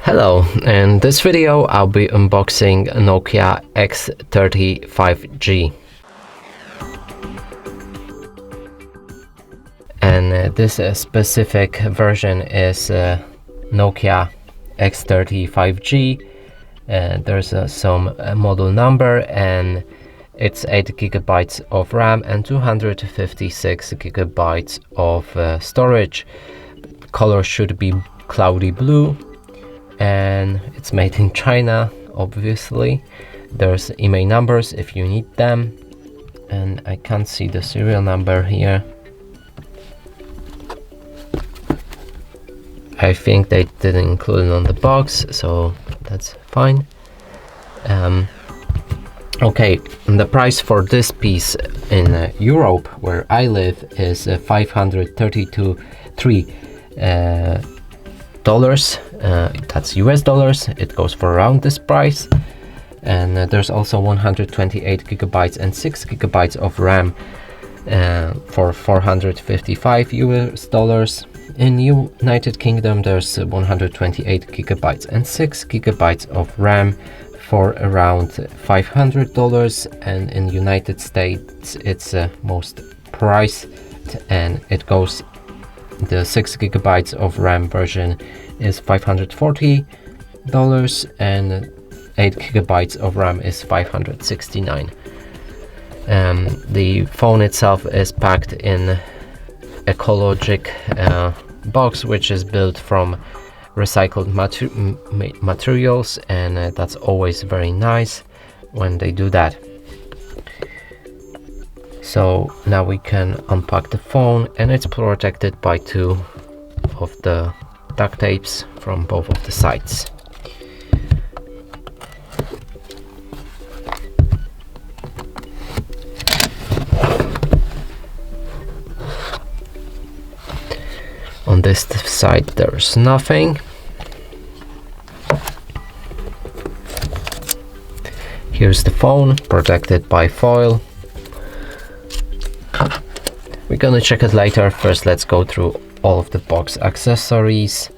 Hello, in this video I'll be unboxing Nokia X30 5G. And this specific version is Nokia X30 5G. There's some model number, and it's 8 GB of RAM and 256 GB of storage. Color should be cloudy blue, and it's made in China, obviously. There's email numbers if you need them, and I can't see the serial number here. I think they didn't include it on the box, so that's fine. Okay, and the price for this piece in Europe, where I live, is $533. That's US dollars. It goes for around this price. And there's also 128 GB and 6 GB of RAM for $455 US. In United Kingdom there's 128 GB and 6 GB of RAM for around $500, and in United States it's most priced, and it goes, the 6 GB of RAM version is $540, and 8 GB of RAM is $569. The phone itself is packed in ecologic box, which is built from recycled materials, and that's always very nice when they do that. So now we can unpack the phone, and it's protected by 2 of the duct tapes from both of the sides. On this side there's nothing. Here's the phone, protected by foil. We're gonna check it later. First, let's go through all of the box accessories.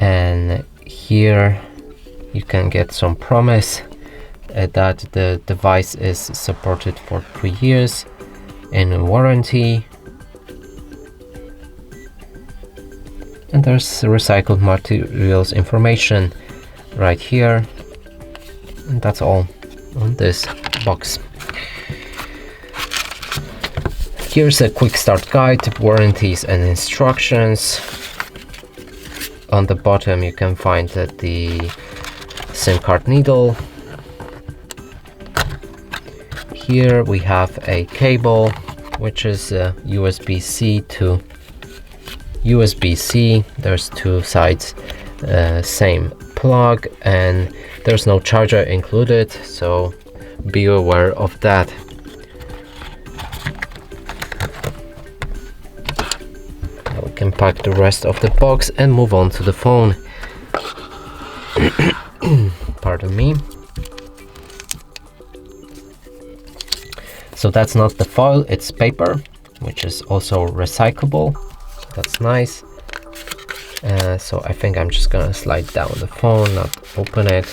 And here you can get some promise that the device is supported for 3 years in warranty. And there's recycled materials information right here. And that's all on this box. Here's a quick start guide, warranties and instructions. On the bottom you can find the SIM card needle. Here we have a cable, which is USB-C to USB-C. There's 2 sides, same plug, and there's no charger included, so be aware of that. Now we can pack the rest of the box and move on to the phone. Pardon me. So that's not the foil, it's paper, which is also recyclable. That's nice. So I think I'm just gonna slide down the phone, not open it.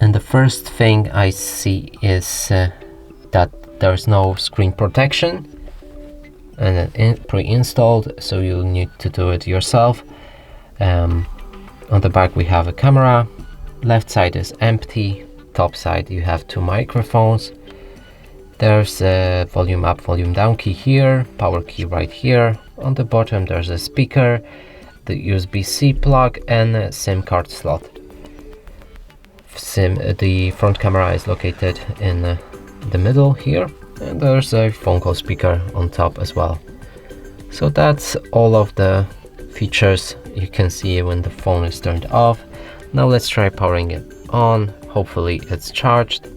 And the first thing I see is that there's no screen protection, and pre-installed, so you'll need to do it yourself. On the back we have a camera. Left side is empty. Top side you have 2 microphones. There's a volume up, volume down key here, power key right here. On the bottom there's a speaker, the USB-C plug, and a SIM card slot. The front camera is located in the middle here, and there's a phone call speaker on top as well. So that's all of the features you can see when the phone is turned off. Now let's try powering it on. Hopefully it's charged.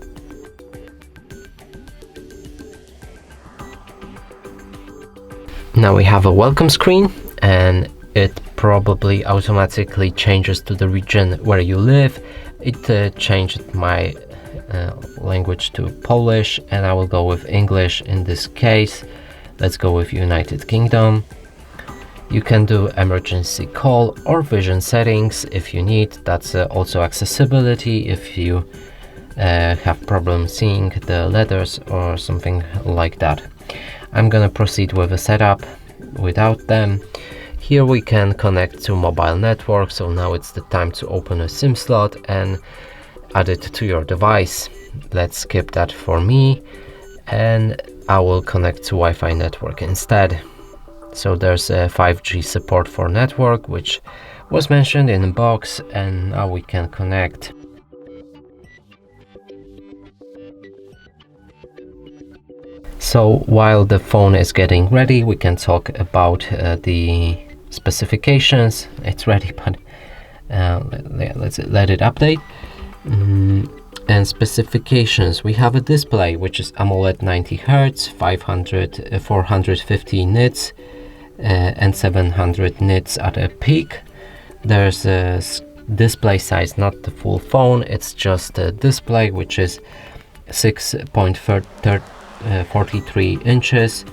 Now we have a welcome screen, and it probably automatically changes to the region where you live. It changed my language to Polish, and I will go with English in this case. Let's go with United Kingdom. You can do emergency call or vision settings if you need. That's also accessibility if you have problems seeing the letters or something like that. I'm gonna proceed with a setup without them. Here we can connect to mobile network, so now it's the time to open a SIM slot and add it to your device. Let's skip that for me, and I will connect to Wi-Fi network instead. So there's a 5G support for network, which was mentioned in the box, and now we can connect. So while the phone is getting ready, we can talk about the specifications. It's ready, but let's let it update. And specifications, we have a display which is AMOLED 90 Hz, 450 nits and 700 nits at a peak. There's a display size, not the full phone, it's just a display which is 6.43 inches.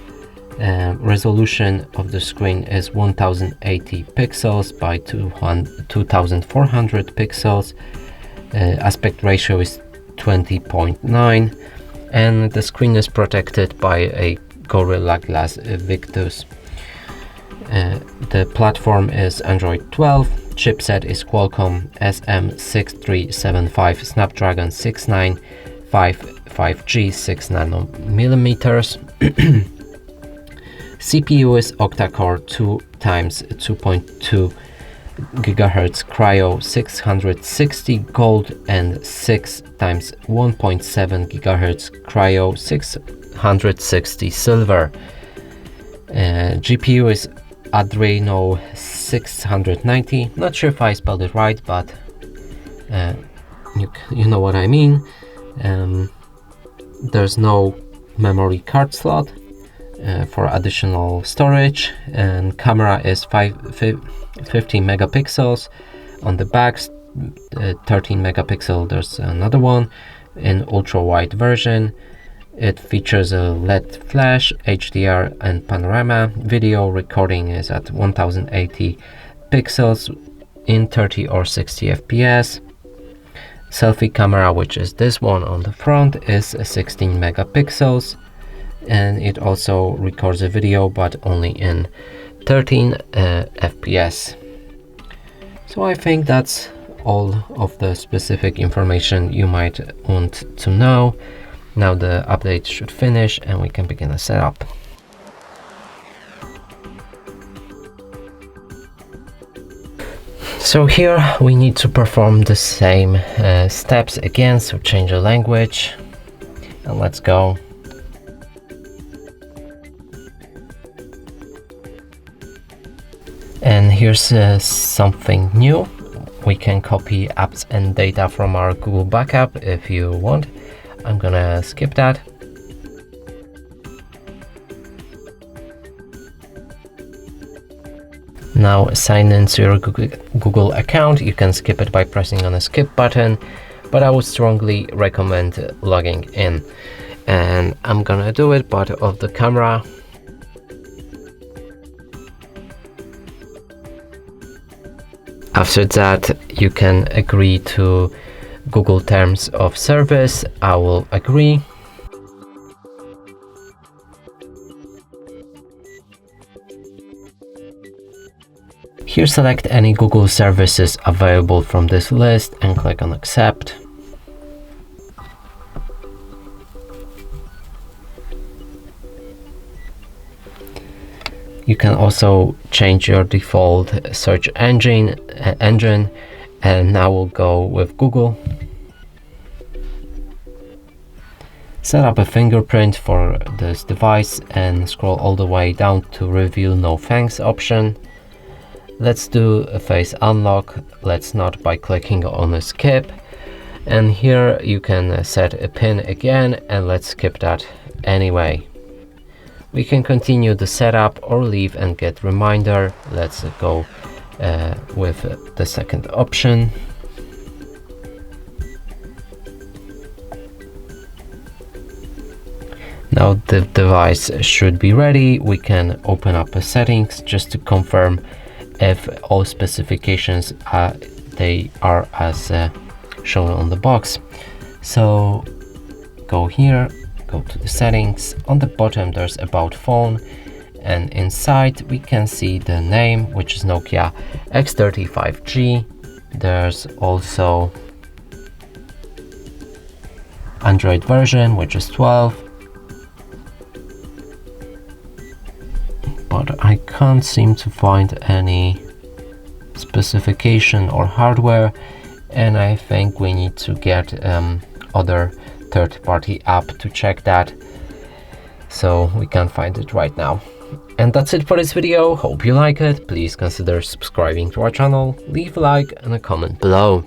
Resolution of the screen is 1080 pixels by 2400 pixels. Aspect ratio is 20.9, and the screen is protected by a Gorilla Glass Victus. The platform is Android 12. Chipset is Qualcomm SM6375 Snapdragon 6955G 6 nanometers. CPU is octa-core 2 times 2.2 GHz Cryo 660 Gold and 6 times 1.7 GHz Cryo 660 Silver. GPU is Adreno 690. Not sure if I spelled it right, but you know what I mean. There's no memory card slot for additional storage, and camera is 15 megapixels on the back, 13 megapixel. There's another one in ultra wide version. It features a LED flash, HDR and panorama. Video recording is at 1080 pixels in 30 or 60 fps. Selfie camera, which is this one on the front, is 16 megapixels, and it also records a video but only in 13 fps. So I think that's all of the specific information you might want to know. Now the update should finish and we can begin the setup. So here we need to perform the same steps again, so change the language and let's go. And here's something new. We can copy apps and data from our Google backup if you want. I'm gonna skip that. Now sign into your Google account. You can skip it by pressing on the skip button, but I would strongly recommend logging in. And I'm gonna do it, but of the camera. After that, you can agree to Google Terms of Service. I will agree. Here select any Google services available from this list and click on Accept. You can also change your default search engine, and now we'll go with Google. Set up a fingerprint for this device and scroll all the way down to Reveal No Thanks option. Let's do a face unlock. Let's not by clicking on a skip. And here you can set a pin again, and let's skip that anyway. We can continue the setup or leave and get reminder. Let's go with the second option. Now the device should be ready. We can open up the settings just to confirm if all specifications they are as shown on the box. So go here, go to the settings. On the bottom there's about phone, and inside we can see the name, which is Nokia X30 5G. There's also Android version, which is 12, but I can't seem to find any specification or hardware, and I think we need to get other third-party app to check that, so we can't find it right now. And that's it for this video. Hope you like it. Please consider subscribing to our channel, leave a like and a comment below.